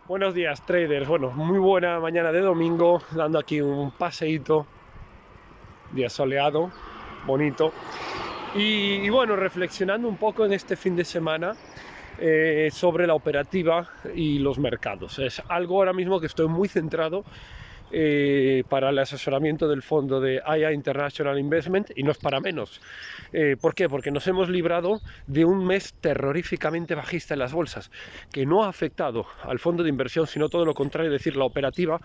Buenos días, traders. Bueno, muy buena mañana de domingo, dando aquí un paseíto, día soleado, bonito. Y bueno, reflexionando un poco en este fin de semana sobre la operativa y los mercados. Es algo ahora mismo que estoy muy centrado para el asesoramiento del fondo de IA International Investment y no es para menos. ¿Por qué? Porque nos hemos librado de un mes terroríficamente bajista en las bolsas, que no ha afectado al fondo de inversión, sino todo lo contrario, es decir, la operativa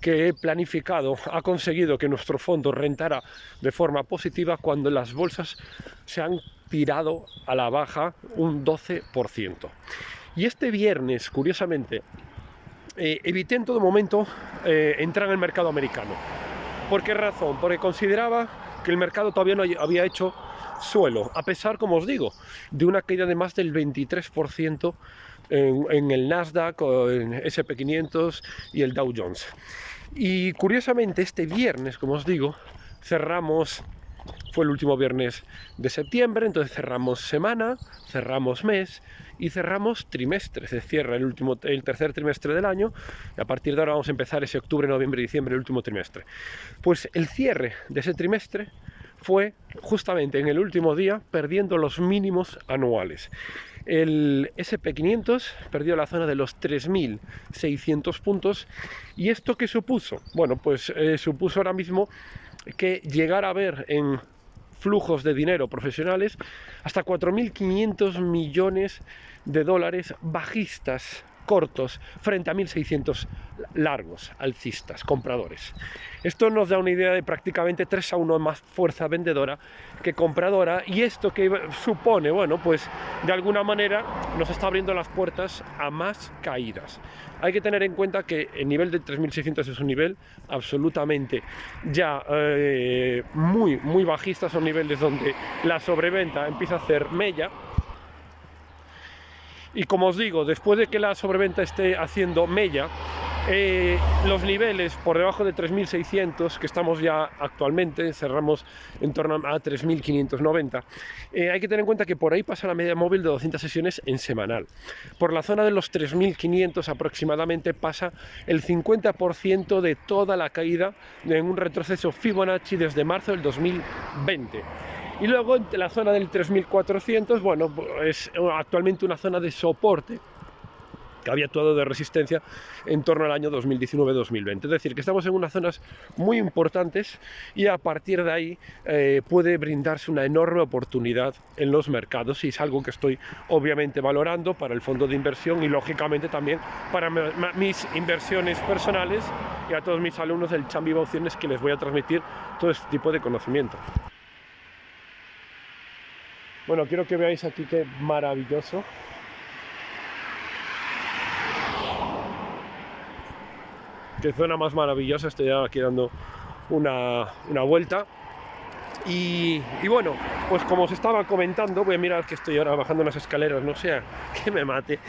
que he planificado ha conseguido que nuestro fondo rentara de forma positiva cuando las bolsas se han tirado a la baja un 12%. Y este viernes, curiosamente, evité en todo momento entrar en el mercado americano. ¿Por qué razón? Porque consideraba que el mercado todavía no había hecho suelo, a pesar, como os digo, de una caída de más del 23% en el Nasdaq, o en SP 500 y el Dow Jones. Y curiosamente este viernes, como os digo, cerramos, fue el último viernes de septiembre, entonces cerramos semana, cerramos mes y cerramos trimestre. Se cierra el tercer trimestre del año y a partir de ahora vamos a empezar ese octubre, noviembre y diciembre, el último trimestre. Pues el cierre de ese trimestre fue justamente en el último día perdiendo los mínimos anuales. El SP 500 perdió la zona de los 3.600 puntos. ¿Y esto qué supuso? Bueno, pues supuso ahora mismo que llegar a ver en flujos de dinero profesionales hasta 4.500 millones de dólares bajistas cortos frente a 1.600 largos, alcistas, compradores. Esto nos da una idea de prácticamente 3-1 más fuerza vendedora que compradora, y esto que supone, bueno, pues de alguna manera nos está abriendo las puertas a más caídas. Hay que tener en cuenta que el nivel de 3.600 es un nivel absolutamente ya muy bajista, son niveles donde la sobreventa empieza a hacer mella. Y como os digo, después de que la sobreventa esté haciendo mella, los niveles por debajo de 3.600 que estamos ya actualmente, cerramos en torno a 3.590, hay que tener en cuenta que por ahí pasa la media móvil de 200 sesiones en semanal. Por la zona de los 3.500 aproximadamente pasa el 50% de toda la caída en un retroceso Fibonacci desde marzo del 2020. Y luego en la zona del 3.400, bueno, es actualmente una zona de soporte que había actuado de resistencia en torno al año 2019-2020. Es decir, que estamos en unas zonas muy importantes y a partir de ahí puede brindarse una enorme oportunidad en los mercados, y es algo que estoy obviamente valorando para el fondo de inversión y lógicamente también para mis inversiones personales y a todos mis alumnos del Champ Viva Opciones, que les voy a transmitir todo este tipo de conocimiento. Bueno, quiero que veáis aquí qué maravilloso. Qué zona más maravillosa, estoy aquí dando una vuelta. Y bueno, pues como os estaba comentando, voy a mirar que estoy ahora bajando unas escaleras, no sea que me mate.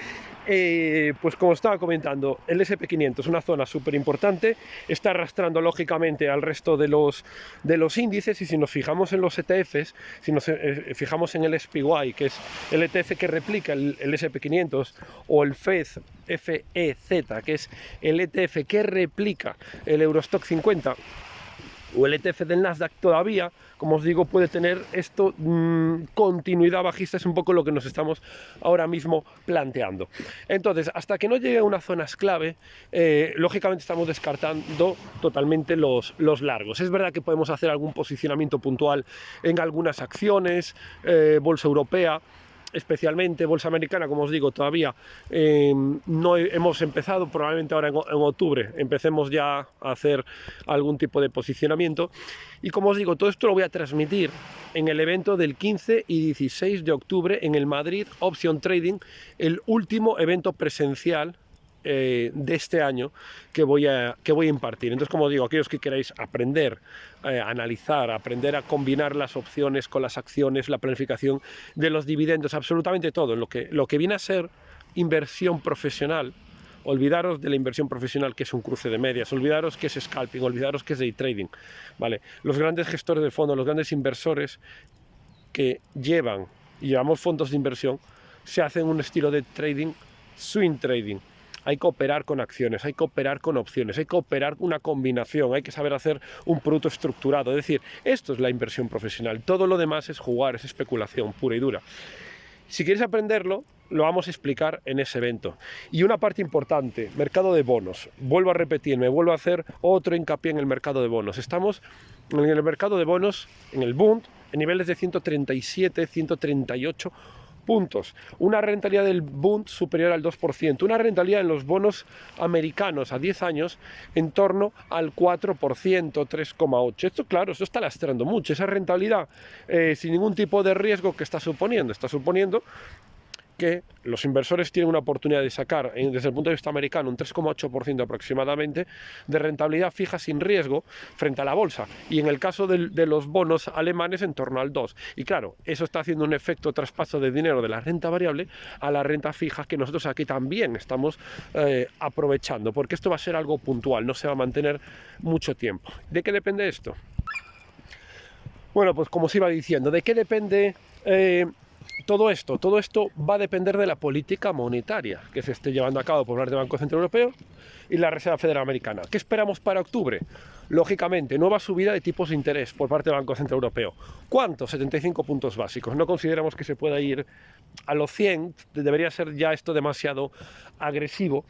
Pues como os estaba comentando, el SP 500 es una zona súper importante, está arrastrando lógicamente al resto de los índices, y si nos fijamos en los ETFs, si nos fijamos en el SPY, que es el ETF que replica el SP 500, o el FEZ, que es el ETF que replica el Eurostock 50, o el ETF del Nasdaq, todavía, como os digo, puede tener esto continuidad bajista. Es un poco lo que nos estamos ahora mismo planteando. Entonces, hasta que no llegue a unas zonas clave, lógicamente estamos descartando totalmente los largos. Es verdad que podemos hacer algún posicionamiento puntual en algunas acciones, bolsa europea, especialmente bolsa americana, como os digo, todavía no hemos empezado, probablemente ahora en octubre empecemos ya a hacer algún tipo de posicionamiento. Y como os digo, todo esto lo voy a transmitir en el evento del 15 y 16 de octubre en el Madrid Option Trading, el último evento presencial de este año que voy a impartir. Entonces, como digo, aquellos que queráis aprender a analizar, aprender a combinar las opciones con las acciones, la planificación de los dividendos, absolutamente todo, lo que viene a ser inversión profesional. Olvidaros de la inversión profesional, que es un cruce de medias, olvidaros que es scalping, olvidaros que es day trading, ¿vale? Los grandes gestores de fondos, los grandes inversores que llevamos fondos de inversión, se hacen un estilo de trading, swing trading. hay que operar con acciones, hay que operar con opciones, hay que operar una combinación, hay que saber hacer un producto estructurado. Es decir, esto es la inversión profesional, todo lo demás es jugar, es especulación pura y dura. Si quieres aprenderlo, lo vamos a explicar en ese evento. Y una parte importante, mercado de bonos. Vuelvo a repetirme, vuelvo a hacer otro hincapié en el mercado de bonos. Estamos en el mercado de bonos, en el Bund, en niveles de 137, 138 puntos. Una rentabilidad del Bund superior al 2%. Una rentabilidad en los bonos americanos a 10 años en torno al 4%, 3,8%. Esto, claro, esto está lastrando mucho. Esa rentabilidad sin ningún tipo de riesgo que está suponiendo. Está suponiendo que los inversores tienen una oportunidad de sacar, desde el punto de vista americano, un 3,8% aproximadamente de rentabilidad fija sin riesgo frente a la bolsa. Y en el caso de los bonos alemanes, en torno al 2%. Y claro, eso está haciendo un efecto traspaso de dinero de la renta variable a la renta fija, que nosotros aquí también estamos aprovechando, porque esto va a ser algo puntual, no se va a mantener mucho tiempo. ¿De qué depende esto? Bueno, pues como os iba diciendo, ¿de qué depende todo esto? Todo esto va a depender de la política monetaria que se esté llevando a cabo por parte del Banco Central Europeo y la Reserva Federal Americana. ¿Qué esperamos para octubre? Lógicamente, nueva subida de tipos de interés por parte del Banco Central Europeo. ¿Cuánto? 75 puntos básicos. No consideramos que se pueda ir a los 100, debería ser ya esto demasiado agresivo.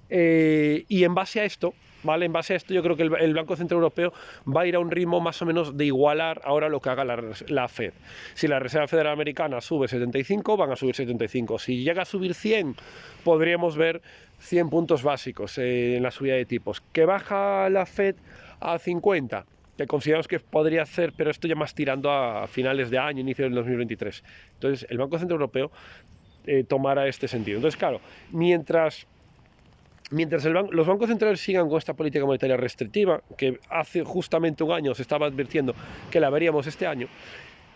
Y en base a esto, ¿vale? En base a esto yo creo que el Banco Central Europeo va a ir a un ritmo más o menos de igualar ahora lo que haga la Fed. Si la Reserva Federal Americana sube 75, van a subir 75. Si llega a subir 100, podríamos ver 100 puntos básicos en la subida de tipos. ¿Que baja la Fed a 50? Que consideramos que podría ser, pero esto ya más tirando a finales de año, inicio del 2023. Entonces, el Banco Central Europeo tomará este sentido. Entonces, claro, mientras los bancos centrales sigan con esta política monetaria restrictiva, que hace justamente un año se estaba advirtiendo que la veríamos este año,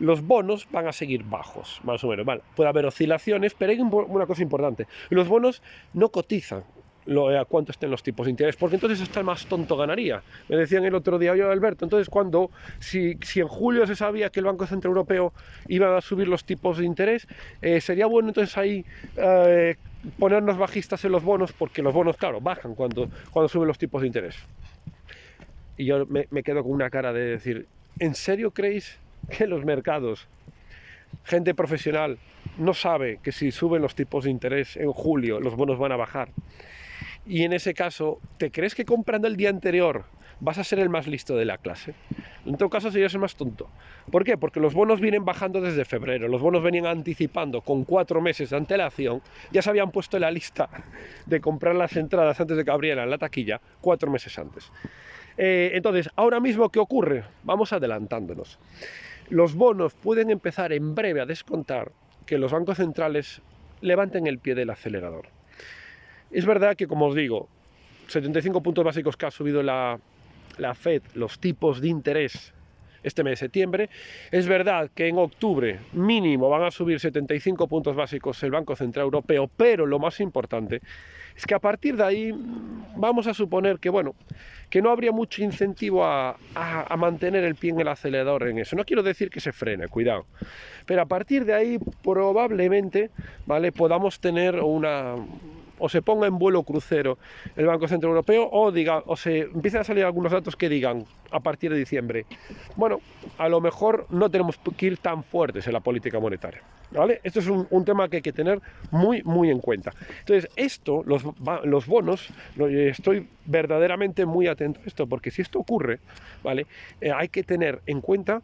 los bonos van a seguir bajos, más o menos. Vale, puede haber oscilaciones, pero hay una cosa importante. Los bonos no cotizan a cuánto estén los tipos de interés, porque entonces hasta el más tonto ganaría. Me decían el otro día, yo, Alberto, entonces si en julio se sabía que el Banco Central Europeo iba a subir los tipos de interés, sería bueno entonces ahí ponernos bajistas en los bonos, porque los bonos, claro, bajan cuando suben los tipos de interés. Y yo me quedo con una cara de decir, ¿en serio creéis que los mercados, gente profesional, no sabe que si suben los tipos de interés en julio los bonos van a bajar? Y en ese caso, ¿te crees que comprando el día anterior vas a ser el más listo de la clase? En todo caso serías el más tonto. ¿Por qué? Porque los bonos vienen bajando desde febrero, los bonos venían anticipando con 4 meses de antelación, ya se habían puesto en la lista de comprar las entradas antes de que abrieran la taquilla 4 meses antes. Entonces, ahora mismo, ¿qué ocurre? Vamos adelantándonos. Los bonos pueden empezar en breve a descontar que los bancos centrales levanten el pie del acelerador. Es verdad que, como os digo, 75 puntos básicos que ha subido la Fed, los tipos de interés este mes de septiembre. Es verdad que en octubre mínimo van a subir 75 puntos básicos el Banco Central Europeo, pero lo más importante es que a partir de ahí vamos a suponer que, bueno, que no habría mucho incentivo a mantener el pie en el acelerador en eso. No quiero decir que se frene, cuidado, pero a partir de ahí probablemente, ¿vale?, podamos tener o se ponga en vuelo crucero el Banco Central Europeo, o se empiezan a salir algunos datos que digan a partir de diciembre, bueno, a lo mejor no tenemos que ir tan fuertes en la política monetaria, ¿vale? Esto es un tema que hay que tener muy, muy en cuenta. Entonces, esto, los bonos, estoy verdaderamente muy atento a esto, porque si esto ocurre, ¿vale?, hay que tener en cuenta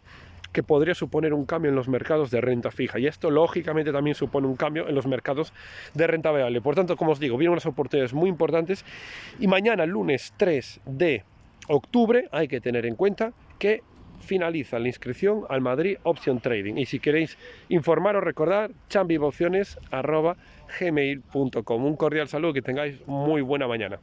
que podría suponer un cambio en los mercados de renta fija, y esto lógicamente también supone un cambio en los mercados de renta variable. Por tanto, como os digo, vienen unas oportunidades muy importantes, y mañana, lunes 3 de octubre, hay que tener en cuenta que finaliza la inscripción al Madrid Option Trading, y si queréis informaros, recordad chambiopciones@gmail.com. Un cordial saludo, que tengáis muy buena mañana.